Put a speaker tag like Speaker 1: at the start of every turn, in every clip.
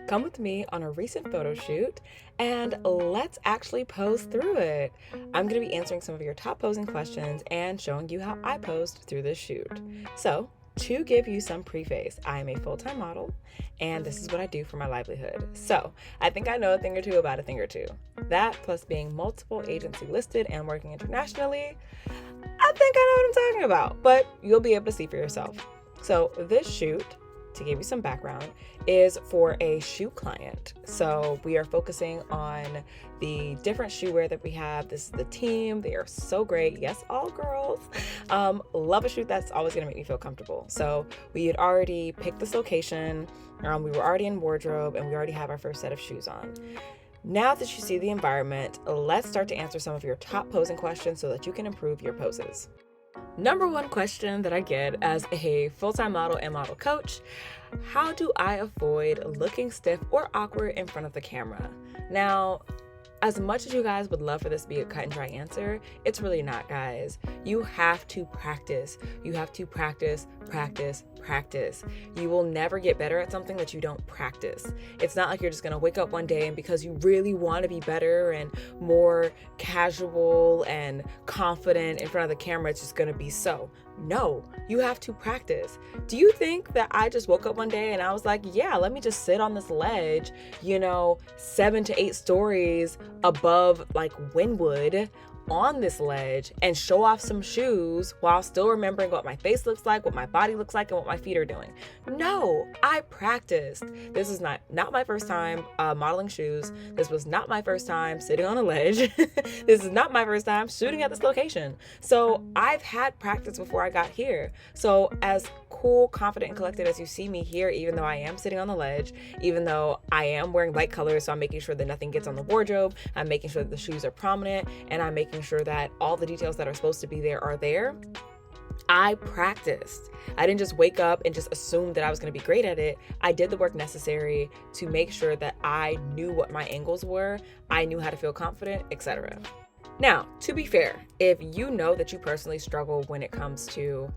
Speaker 1: Come with me on a recent photo shoot and let's actually pose through it. I'm going to be answering some of your top posing questions and showing you how I posed through this shoot. So, to give you some preface, I am a full-time model and this is what I do for my livelihood. So, I think I know a thing or two about a thing or two. That plus being multiple agency listed and working internationally, I think I know what I'm talking about, but you'll be able to see for yourself. So, this shoot, to give you some background, is for a shoe client. So we are focusing on the different shoe wear that we have. This is the team. They are so great. Yes, all girls. Love a shoot that's always going to make me feel comfortable. So we had already picked this location. We were already in wardrobe and we already have our first set of shoes on. Now that you see the environment, let's start to answer some of your top posing questions so that you can improve your poses. Number one question that I get as a full-time model and model coach: how do I avoid looking stiff or awkward in front of the camera? Now, as much as you guys would love for this to be a cut and dry answer, it's really not, guys. You have to practice. You have to practice, practice, practice. You will never get better at something that you don't practice. It's not like you're just gonna wake up one day and because you really want to be better and more casual and confident in front of the camera, it's just gonna be so. No, you have to practice. Do you think that I just woke up one day and I was like, yeah, let me just sit on this ledge, 7 to 8 stories above like Wynwood on this ledge and show off some shoes while still remembering what my face looks like, what my body looks like, and what my feet are doing? No, I practiced. This is not my first time modeling shoes. This was not my first time sitting on a ledge. This is not my first time shooting at this location. So I've had practice before I got here. So as cool, confident, and collected as you see me here, even though I am sitting on the ledge, even though I am wearing light colors, so I'm making sure that nothing gets on the wardrobe, I'm making sure that the shoes are prominent, and I'm making sure that all the details that are supposed to be there are there. I practiced. I didn't just wake up and just assume that I was going to be great at it. I did the work necessary to make sure that I knew what my angles were, I knew how to feel confident, etc. Now, to be fair, if you know that you personally struggle when it comes to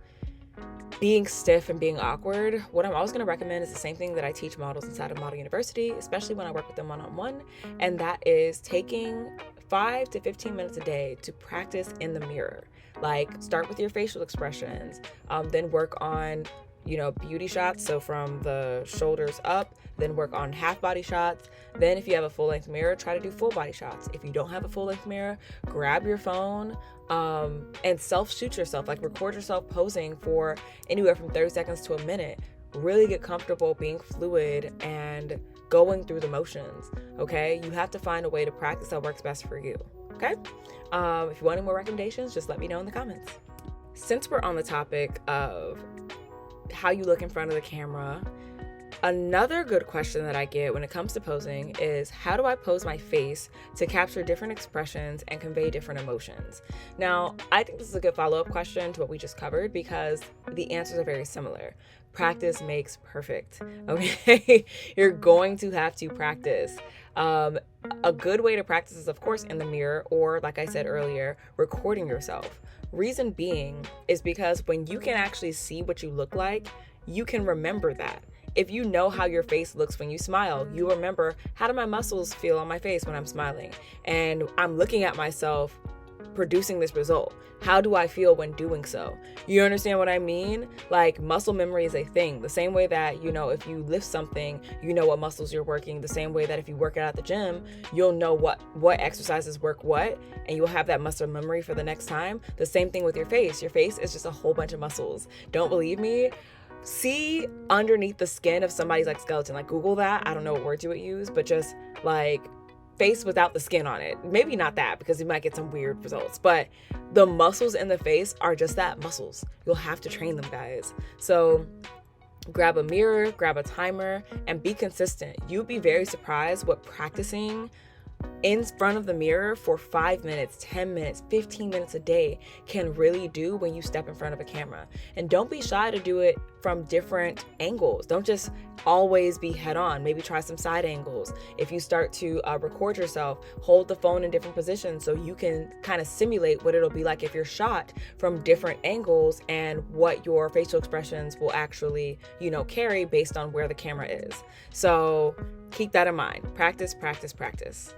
Speaker 1: being stiff and being awkward, what I'm always going to recommend is the same thing that I teach models inside of Model University, especially when I work with them one-on-one, and that is taking 5 to 15 minutes a day to practice in the mirror. Like, start with your facial expressions, then work on, beauty shots, so from the shoulders up, then work on half body shots. Then if you have a full length mirror, try to do full body shots. If you don't have a full length mirror, grab your phone and self-shoot yourself, like record yourself posing for anywhere from 30 seconds to a minute. Really get comfortable being fluid and going through the motions, okay? You have to find a way to practice that works best for you, okay? If you want any more recommendations, just let me know in the comments. Since we're on the topic of how you look in front of the camera, another good question that I get when it comes to posing is, how do I pose my face to capture different expressions and convey different emotions? Now, I think this is a good follow-up question to what we just covered because the answers are very similar. Practice makes perfect, okay? You're going to have to practice. A good way to practice is, of course, in the mirror or, like I said earlier, recording yourself. Reason being is because when you can actually see what you look like, you can remember that. If you know how your face looks when you smile, you remember, how do my muscles feel on my face when I'm smiling? And I'm looking at myself producing this result. How do I feel when doing so? You understand what I mean? Like, muscle memory is a thing. The same way that, if you lift something, you know what muscles you're working. The same way that if you work out at the gym, you'll know what exercises work what, and you'll have that muscle memory for the next time. The same thing with your face. Your face is just a whole bunch of muscles. Don't believe me? See underneath the skin of somebody's like skeleton. Like, Google that. I don't know what words you would use, but just like face without the skin on it. Maybe not that, because you might get some weird results, but the muscles in the face are just that, muscles. You'll have to train them, guys. So grab a mirror, grab a timer, and be consistent. You'd be very surprised what practicing in front of the mirror for 5 minutes, 10 minutes, 15 minutes a day can really do when you step in front of a camera. And don't be shy to do it from different angles. Don't just always be head on. Maybe try some side angles. If you start to record yourself, hold the phone in different positions so you can kind of simulate what it'll be like if you're shot from different angles and what your facial expressions will actually, carry based on where the camera is. So keep that in mind. Practice, practice, practice.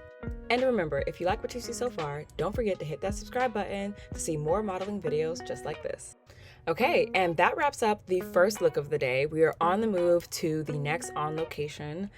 Speaker 1: And remember, if you like what you see so far, don't forget to hit that subscribe button to see more modeling videos just like this. Okay, and that wraps up the first look of the day. We are on the move to the next on location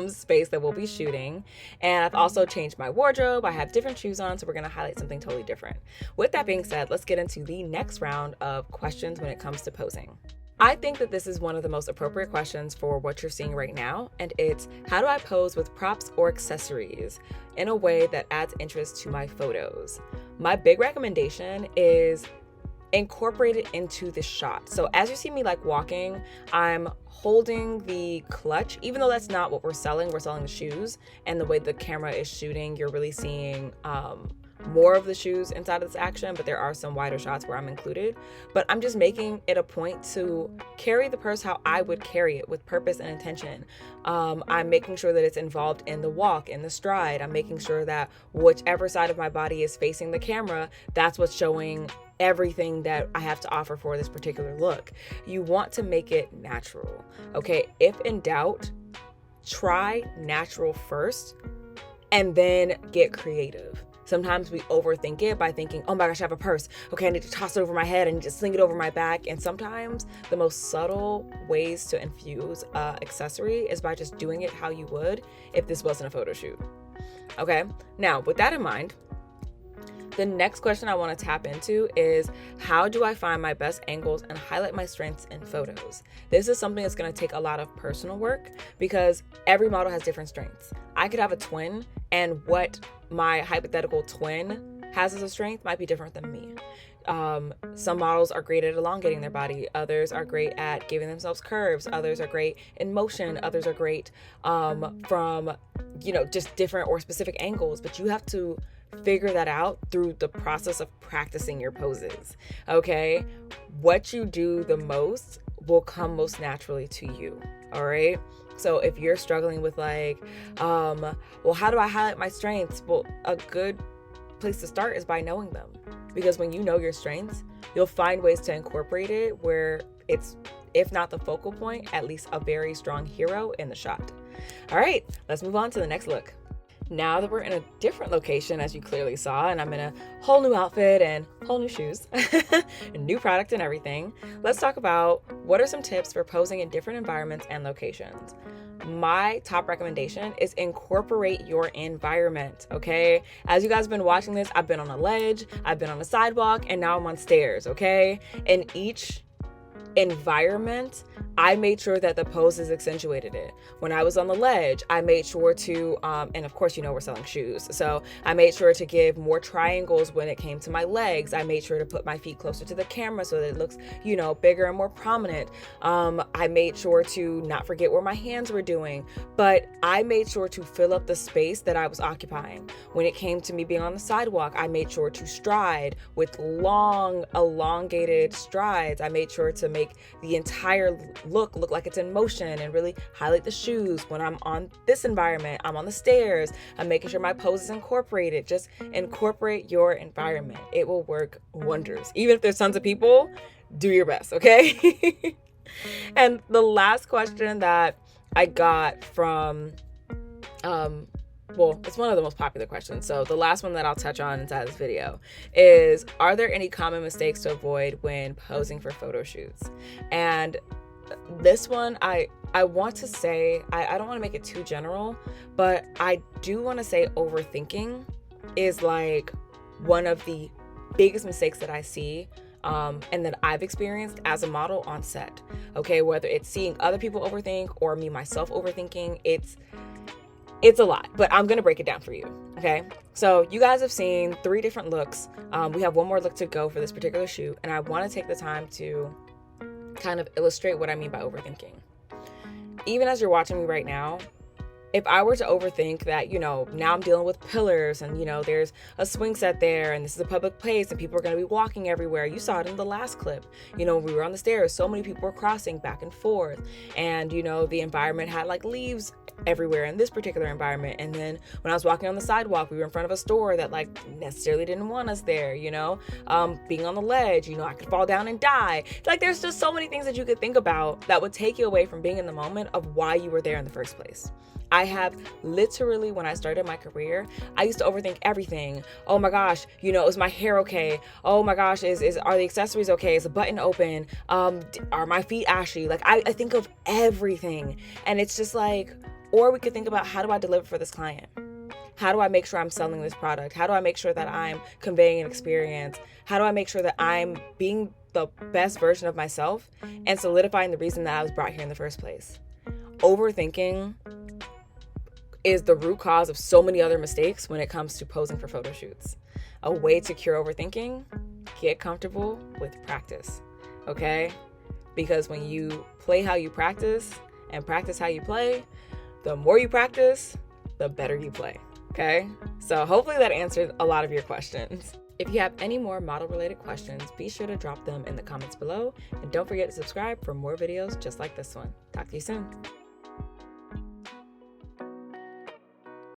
Speaker 1: space that we'll be shooting. And I've also changed my wardrobe. I have different shoes on, so we're gonna highlight something totally different. With that being said, let's get into the next round of questions when it comes to posing. I think that this is one of the most appropriate questions for what you're seeing right now, and it's how do I pose with props or accessories in a way that adds interest to my photos? My big recommendation is incorporate it into the shot. So as you see me like walking, I'm holding the clutch, even though that's not what we're selling the shoes, and the way the camera is shooting, you're really seeing more of the shoes inside of this action, but there are some wider shots where I'm included. But I'm just making it a point to carry the purse how I would carry it, with purpose and intention. I'm making sure that it's involved in the walk, in the stride. I'm making sure that whichever side of my body is facing the camera, that's what's showing everything that I have to offer for this particular look. You want to make it natural, okay? If in doubt, try natural first and then get creative. Sometimes we overthink it by thinking, oh my gosh, I have a purse. Okay, I need to toss it over my head and just sling it over my back. And sometimes the most subtle ways to infuse accessory is by just doing it how you would if this wasn't a photo shoot. Okay, now with that in mind, the next question I want to tap into is how do I find my best angles and highlight my strengths in photos? This is something that's going to take a lot of personal work because every model has different strengths. I could have a twin, and what my hypothetical twin has as a strength might be different than me. Some models are great at elongating their body. Others are great at giving themselves curves. Others are great in motion. Others are great from, just different or specific angles. But you have to figure that out through the process of practicing your poses. Okay? What you do the most will come most naturally to you. All right? So if you're struggling with how do I highlight my strengths? Well, a good place to start is by knowing them. Because when you know your strengths, you'll find ways to incorporate it where it's, if not the focal point, at least a very strong hero in the shot. All right, let's move on to the next look. Now that we're in a different location, as you clearly saw, and I'm in a whole new outfit and whole new shoes, and new product and everything, let's talk about what are some tips for posing in different environments and locations. My top recommendation is incorporate your environment, okay? As you guys have been watching this, I've been on a ledge, I've been on a sidewalk, and now I'm on stairs, okay? In each environment, I made sure that the poses accentuated it. When I was on the ledge, I made sure to, and of course, we're selling shoes. So I made sure to give more triangles when it came to my legs. I made sure to put my feet closer to the camera so that it looks, bigger and more prominent. I made sure to not forget where my hands were doing, but I made sure to fill up the space that I was occupying. When it came to me being on the sidewalk, I made sure to stride with long, elongated strides. I made sure to make the entire look like it's in motion and really highlight the shoes. When I'm on this environment, I'm on the stairs, I'm making sure my pose is incorporated. Just incorporate your environment. It will work wonders. Even if there's tons of people, do your best, okay? And the last question that I got from it's one of the most popular questions. So the last one that I'll touch on inside this video is, are there any common mistakes to avoid when posing for photo shoots? And this one, I want to say, I don't want to make it too general, but I do want to say overthinking is like one of the biggest mistakes that I see and that I've experienced as a model on set. Okay, whether it's seeing other people overthink or me myself overthinking, it's a lot, but I'm going to break it down for you, okay? So you guys have seen 3 different looks. We have one more look to go for this particular shoot, and I want to take the time to kind of illustrate what I mean by overthinking. Even as you're watching me right now, If I were to overthink that, now I'm dealing with pillars and, there's a swing set there and this is a public place and people are going to be walking everywhere. You saw it in the last clip. When we were on the stairs, so many people were crossing back and forth. And, the environment had like leaves everywhere in this particular environment. And then when I was walking on the sidewalk, we were in front of a store that like necessarily didn't want us there, being on the ledge, I could fall down and die. Like there's just so many things that you could think about that would take you away from being in the moment of why you were there in the first place. I have literally, when I started my career, I used to overthink everything. Oh my gosh, is my hair okay? Oh my gosh, are the accessories okay? Is the button open? Are my feet ashy? Like I think of everything. And it's just like, or we could think about, how do I deliver for this client? How do I make sure I'm selling this product? How do I make sure that I'm conveying an experience? How do I make sure that I'm being the best version of myself and solidifying the reason that I was brought here in the first place? Overthinking is the root cause of so many other mistakes when it comes to posing for photo shoots. A way to cure overthinking: get comfortable with practice, okay? Because when you play how you practice and practice how you play, the more you practice, the better you play, okay? So hopefully that answered a lot of your questions. If you have any more model-related questions, be sure to drop them in the comments below, and don't forget to subscribe for more videos just like this one. Talk to you soon.